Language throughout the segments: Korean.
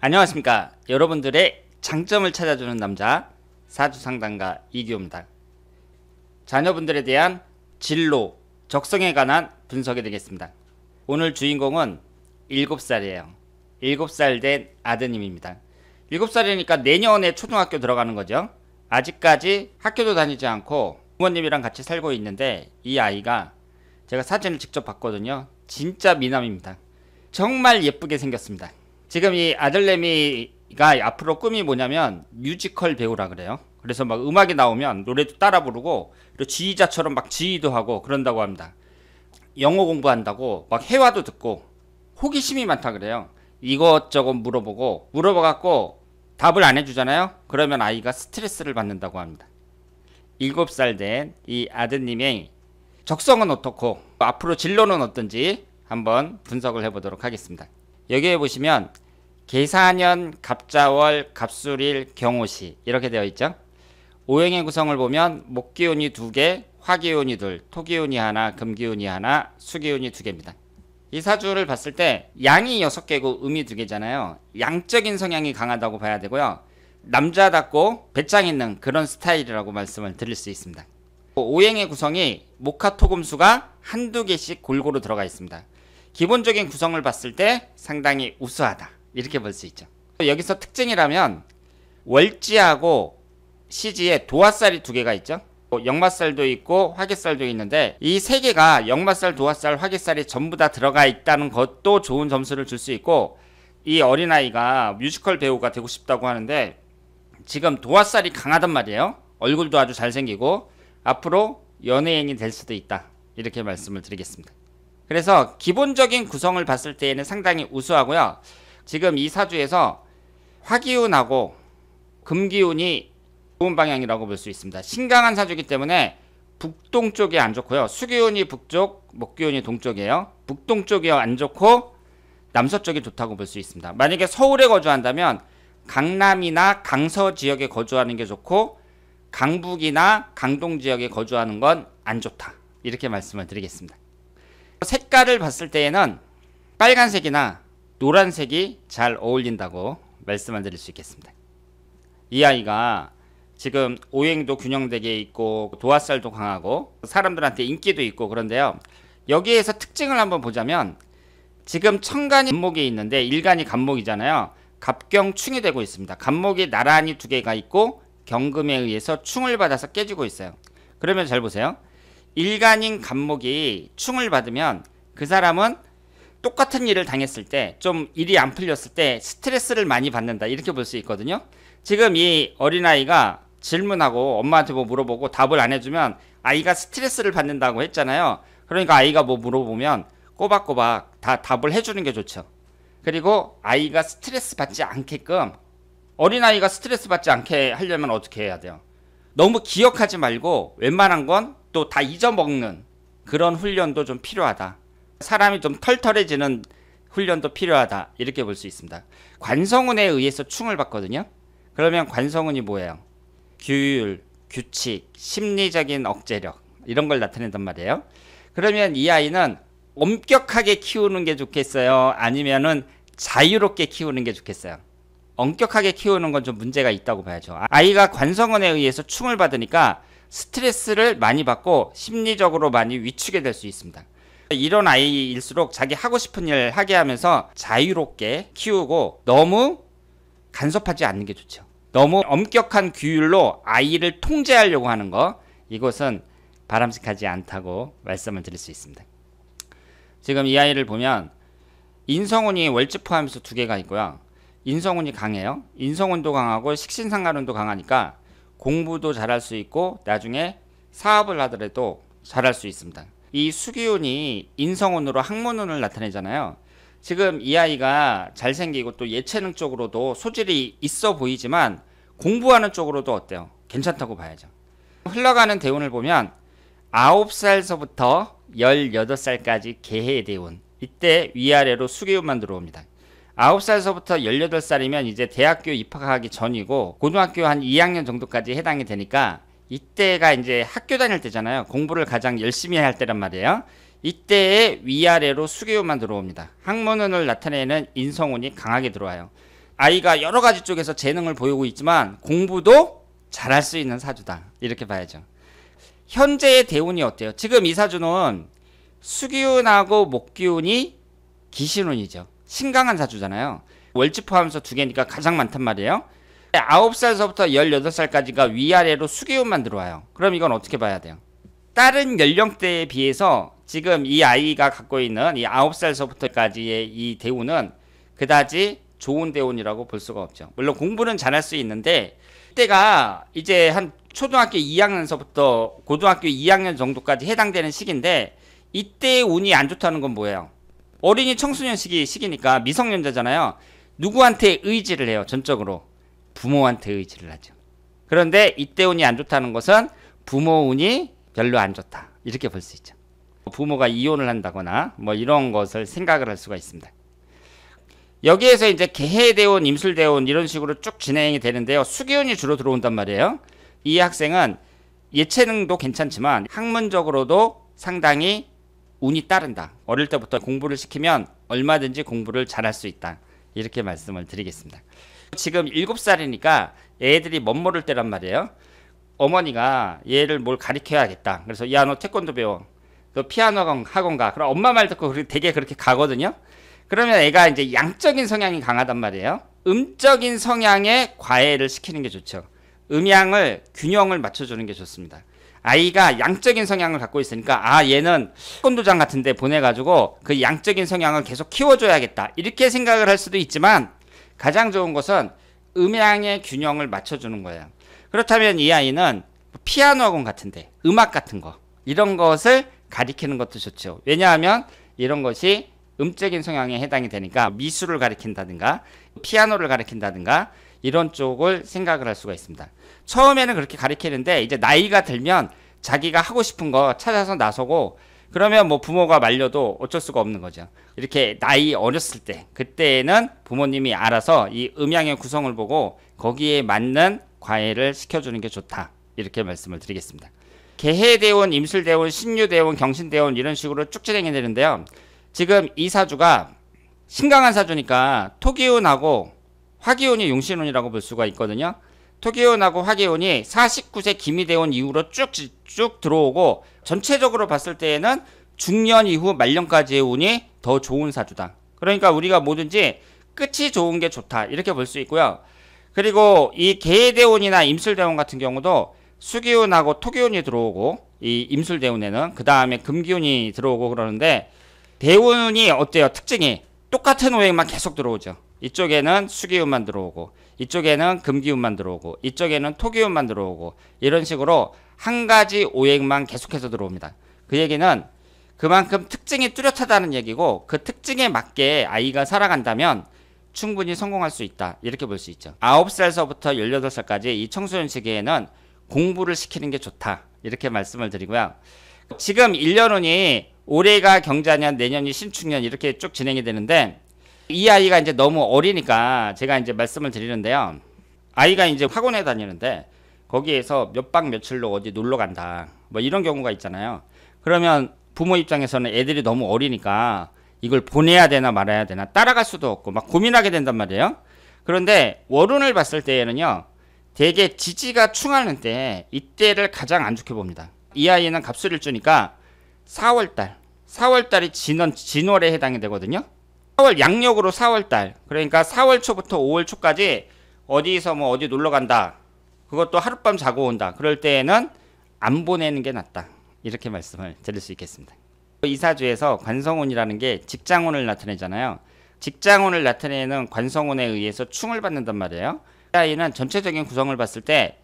안녕하십니까. 여러분들의 장점을 찾아주는 남자 사주상담가 이규호입니다. 자녀분들에 대한 진로, 적성에 관한 분석이 되겠습니다. 오늘 주인공은 7살이에요. 7살 된 아드님입니다. 7살이니까 내년에 초등학교 들어가는 거죠. 아직까지 학교도 다니지 않고 부모님이랑 같이 살고 있는데 이 아이가 제가 사진을 직접 봤거든요. 진짜 미남입니다. 정말 예쁘게 생겼습니다. 지금 이 아들내미가 앞으로 꿈이 뭐냐면 뮤지컬 배우라 그래요. 그래서 막 음악이 나오면 노래도 따라 부르고 그리고 지휘자처럼 막 지휘도 하고 그런다고 합니다. 영어 공부한다고 막 회화도 듣고 호기심이 많다 그래요. 이것저것 물어봐갖고 답을 안 해주잖아요. 그러면 아이가 스트레스를 받는다고 합니다. 7살 된 이 아드님의 적성은 어떻고 앞으로 진로는 어떤지 한번 분석을 해보도록 하겠습니다. 여기에 보시면 계사년, 갑자월, 갑술일, 경호시 이렇게 되어 있죠. 오행의 구성을 보면 목기운이 2개, 화기운이 2, 토기운이 1, 금기운이 1, 수기운이 2개입니다. 이 사주를 봤을 때 양이 6개고 음이 2개잖아요. 양적인 성향이 강하다고 봐야 되고요. 남자답고 배짱 있는 그런 스타일이라고 말씀을 드릴 수 있습니다. 오행의 구성이 목화토금수가 한두 개씩 골고루 들어가 있습니다. 기본적인 구성을 봤을 때 상당히 우수하다 이렇게 볼 수 있죠. 여기서 특징이라면 월지하고 시지에 도화살이 2개가 있죠. 역마살도 있고 화개살도 있는데 이 3개가 역마살, 도화살, 화개살이 전부 다 들어가 있다는 것도 좋은 점수를 줄 수 있고, 이 어린아이가 뮤지컬 배우가 되고 싶다고 하는데 지금 도화살이 강하단 말이에요. 얼굴도 아주 잘생기고 앞으로 연예인이 될 수도 있다 이렇게 말씀을 드리겠습니다. 그래서 기본적인 구성을 봤을 때에는 상당히 우수하고요. 지금 이 사주에서 화기운하고 금기운이 좋은 방향이라고 볼 수 있습니다. 신강한 사주이기 때문에 북동쪽이 안 좋고요. 수기운이 북쪽, 목기운이 동쪽이에요. 북동쪽이 안 좋고 남서쪽이 좋다고 볼 수 있습니다. 만약에 서울에 거주한다면 강남이나 강서 지역에 거주하는 게 좋고 강북이나 강동 지역에 거주하는 건 안 좋다 이렇게 말씀을 드리겠습니다. 색깔을 봤을 때에는 빨간색이나 노란색이 잘 어울린다고 말씀을 드릴 수 있겠습니다. 이 아이가 지금 오행도 균형되게 있고 도화살도 강하고 사람들한테 인기도 있고 그런데요. 여기에서 특징을 한번 보자면 지금 천간이 간목이 있는데 일간이 간목이잖아요. 갑경충이 되고 있습니다. 간목이 나란히 2개가 있고 경금에 의해서 충을 받아서 깨지고 있어요. 그러면 잘 보세요. 일간인 간목이 충을 받으면 그 사람은 똑같은 일을 당했을 때 좀 일이 안 풀렸을 때 스트레스를 많이 받는다 이렇게 볼 수 있거든요. 지금 이 어린아이가 질문하고 엄마한테 뭐 물어보고 답을 안 해주면 아이가 스트레스를 받는다고 했잖아요. 그러니까 아이가 뭐 물어보면 꼬박꼬박 다 답을 해주는 게 좋죠. 그리고 아이가 스트레스 받지 않게끔, 어린아이가 스트레스 받지 않게 하려면 어떻게 해야 돼요? 너무 기억하지 말고 웬만한 건 또 다 잊어먹는 그런 훈련도 좀 필요하다. 사람이 좀 털털해지는 훈련도 필요하다 이렇게 볼 수 있습니다. 관성운에 의해서 충을 받거든요. 그러면 관성운이 뭐예요? 규율, 규칙, 심리적인 억제력 이런 걸 나타낸단 말이에요. 그러면 이 아이는 엄격하게 키우는 게 좋겠어요? 아니면은 자유롭게 키우는 게 좋겠어요? 엄격하게 키우는 건 좀 문제가 있다고 봐야죠. 아이가 관성운에 의해서 충을 받으니까 스트레스를 많이 받고 심리적으로 많이 위축이 될 수 있습니다. 이런 아이일수록 자기 하고 싶은 일 하게 하면서 자유롭게 키우고 너무 간섭하지 않는 게 좋죠. 너무 엄격한 규율로 아이를 통제하려고 하는 거, 이것은 바람직하지 않다고 말씀을 드릴 수 있습니다. 지금 이 아이를 보면 인성운이 월지 포함해서 2개가 있고요. 인성운이 강해요. 인성운도 강하고 식신상간운도 강하니까 공부도 잘할 수 있고 나중에 사업을 하더라도 잘할 수 있습니다. 이 수기운이 인성운으로 학문운을 나타내잖아요. 지금 이 아이가 잘생기고 또 예체능 쪽으로도 소질이 있어 보이지만 공부하는 쪽으로도 어때요? 괜찮다고 봐야죠. 흘러가는 대운을 보면 9살서부터 18살까지 개해의 대운, 이때 위아래로 수기운만 들어옵니다. 9살서부터 18살이면 이제 대학교 입학하기 전이고 고등학교 한 2학년 정도까지 해당이 되니까 이때가 이제 학교 다닐 때잖아요. 공부를 가장 열심히 할 때란 말이에요. 이때에 위아래로 수기운만 들어옵니다. 학문운을 나타내는 인성운이 강하게 들어와요. 아이가 여러 가지 쪽에서 재능을 보이고 있지만 공부도 잘할 수 있는 사주다. 이렇게 봐야죠. 현재의 대운이 어때요? 지금 이 사주는 수기운하고 목기운이 기신운이죠. 신강한 사주잖아요. 월지 포함해서 두 개니까 가장 많단 말이에요. 9살서부터 18살까지가 위아래로 수기운만 들어와요. 그럼 이건 어떻게 봐야 돼요? 다른 연령대에 비해서 지금 이 아이가 갖고 있는 이 9살서부터까지의 이 대운은 그다지 좋은 대운이라고 볼 수가 없죠. 물론 공부는 잘할 수 있는데 이때가 이제 한 초등학교 2학년서부터 고등학교 2학년 정도까지 해당되는 시기인데 이때의 운이 안 좋다는 건 뭐예요? 어린이 청소년 시기니까 미성년자잖아요. 누구한테 의지를 해요? 전적으로 부모한테 의지를 하죠. 그런데 이때 운이 안 좋다는 것은 부모 운이 별로 안 좋다. 이렇게 볼 수 있죠. 부모가 이혼을 한다거나 뭐 이런 것을 생각을 할 수가 있습니다. 여기에서 이제 개해대운, 임술대운 이런 식으로 쭉 진행이 되는데요. 수기운이 주로 들어온단 말이에요. 이 학생은 예체능도 괜찮지만 학문적으로도 상당히 운이 따른다. 어릴 때부터 공부를 시키면 얼마든지 공부를 잘할 수 있다. 이렇게 말씀을 드리겠습니다. 지금 7살이니까 애들이 멋모를 때란 말이에요. 어머니가 얘를 뭘 가르쳐야겠다. 그래서 야, 너 태권도 배워. 너 피아노 학원 가. 그럼 엄마 말 듣고 되게 그렇게 가거든요. 그러면 애가 이제 양적인 성향이 강하단 말이에요. 음적인 성향에 과외를 시키는 게 좋죠. 음양을 균형을 맞춰주는 게 좋습니다. 아이가 양적인 성향을 갖고 있으니까 얘는 태권도장 같은 데 보내가지고 그 양적인 성향을 계속 키워줘야겠다. 이렇게 생각을 할 수도 있지만 가장 좋은 것은 음양의 균형을 맞춰주는 거예요. 그렇다면 이 아이는 피아노 학원 같은데 음악 같은 거 이런 것을 가리키는 것도 좋죠. 왜냐하면 이런 것이 음적인 성향에 해당이 되니까 미술을 가리킨다든가 피아노를 가리킨다든가 이런 쪽을 생각을 할 수가 있습니다. 처음에는 그렇게 가리키는데 이제 나이가 들면 자기가 하고 싶은 거 찾아서 나서고 그러면 뭐 부모가 말려도 어쩔 수가 없는 거죠. 이렇게 나이 어렸을 때 그때는 부모님이 알아서 이 음양의 구성을 보고 거기에 맞는 과외를 시켜주는 게 좋다. 이렇게 말씀을 드리겠습니다. 개해대운, 임술대운, 신유대운, 경신대운 이런 식으로 쭉 진행이 되는데요. 지금 이 사주가 신강한 사주니까 토기운하고 화기운이 용신운이라고 볼 수가 있거든요. 토기운하고 화기운이 49세 기미대운 이후로 쭉 들어오고 전체적으로 봤을 때에는 중년 이후 말년까지의 운이 더 좋은 사주다. 그러니까 우리가 뭐든지 끝이 좋은 게 좋다. 이렇게 볼 수 있고요. 그리고 이 개해대운이나 임술대운 같은 경우도 수기운하고 토기운이 들어오고 이 임술대운에는 그 다음에 금기운이 들어오고 그러는데 대운이 어때요? 특징이 똑같은 오행만 계속 들어오죠. 이쪽에는 수기운만 들어오고 이쪽에는 금기운만 들어오고 이쪽에는 토기운만 들어오고 이런 식으로 한 가지 오행만 계속해서 들어옵니다. 그 얘기는 그만큼 특징이 뚜렷하다는 얘기고 그 특징에 맞게 아이가 살아간다면 충분히 성공할 수 있다. 이렇게 볼 수 있죠. 9살서부터 18살까지 이 청소년 시기에는 공부를 시키는 게 좋다. 이렇게 말씀을 드리고요. 지금 1년운이 올해가 경자년, 내년이 신축년 이렇게 쭉 진행이 되는데 이 아이가 이제 너무 어리니까 제가 이제 말씀을 드리는데요. 아이가 이제 학원에 다니는데 거기에서 몇 박 며칠로 어디 놀러 간다. 뭐 이런 경우가 있잖아요. 그러면 부모 입장에서는 애들이 너무 어리니까 이걸 보내야 되나 말아야 되나 따라갈 수도 없고 막 고민하게 된단 말이에요. 그런데 월운을 봤을 때에는요. 되게 지지가 충하는 때 이때를 가장 안 좋게 봅니다. 이 아이는 갑술을 주니까 4월달이 진월에 해당이 되거든요. 4월 양력으로 4월달 그러니까 4월 초부터 5월 초까지 어디서 뭐 어디 놀러 간다. 그것도 하룻밤 자고 온다. 그럴 때에는 안 보내는 게 낫다. 이렇게 말씀을 드릴 수 있겠습니다. 이 사주에서 관성운이라는 게 직장운을 나타내잖아요. 직장운을 나타내는 관성운에 의해서 충을 받는단 말이에요. 이 아이는 전체적인 구성을 봤을 때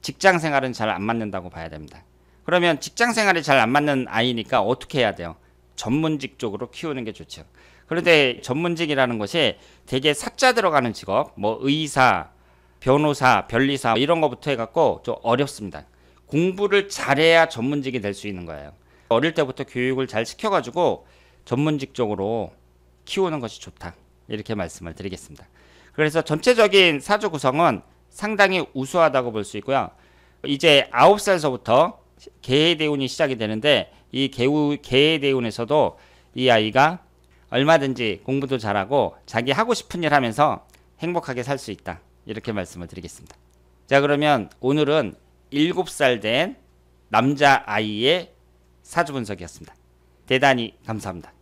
직장 생활은 잘 안 맞는다고 봐야 됩니다. 그러면 직장 생활이 잘 안 맞는 아이니까 어떻게 해야 돼요? 전문직 쪽으로 키우는 게 좋죠. 그런데 전문직이라는 것이 되게 사자 들어가는 직업, 뭐 의사, 변호사, 변리사 이런 거부터 해갖고 좀 어렵습니다. 공부를 잘해야 전문직이 될 수 있는 거예요. 어릴 때부터 교육을 잘 시켜가지고 전문직 쪽으로 키우는 것이 좋다. 이렇게 말씀을 드리겠습니다. 그래서 전체적인 사주 구성은 상당히 우수하다고 볼 수 있고요. 이제 9살서부터 개해대운이 시작이 되는데 이 개해대운에서도 이 아이가 얼마든지 공부도 잘하고 자기 하고 싶은 일 하면서 행복하게 살 수 있다. 이렇게 말씀을 드리겠습니다. 자, 그러면 오늘은 7살 된 남자아이의 사주 분석이었습니다. 대단히 감사합니다.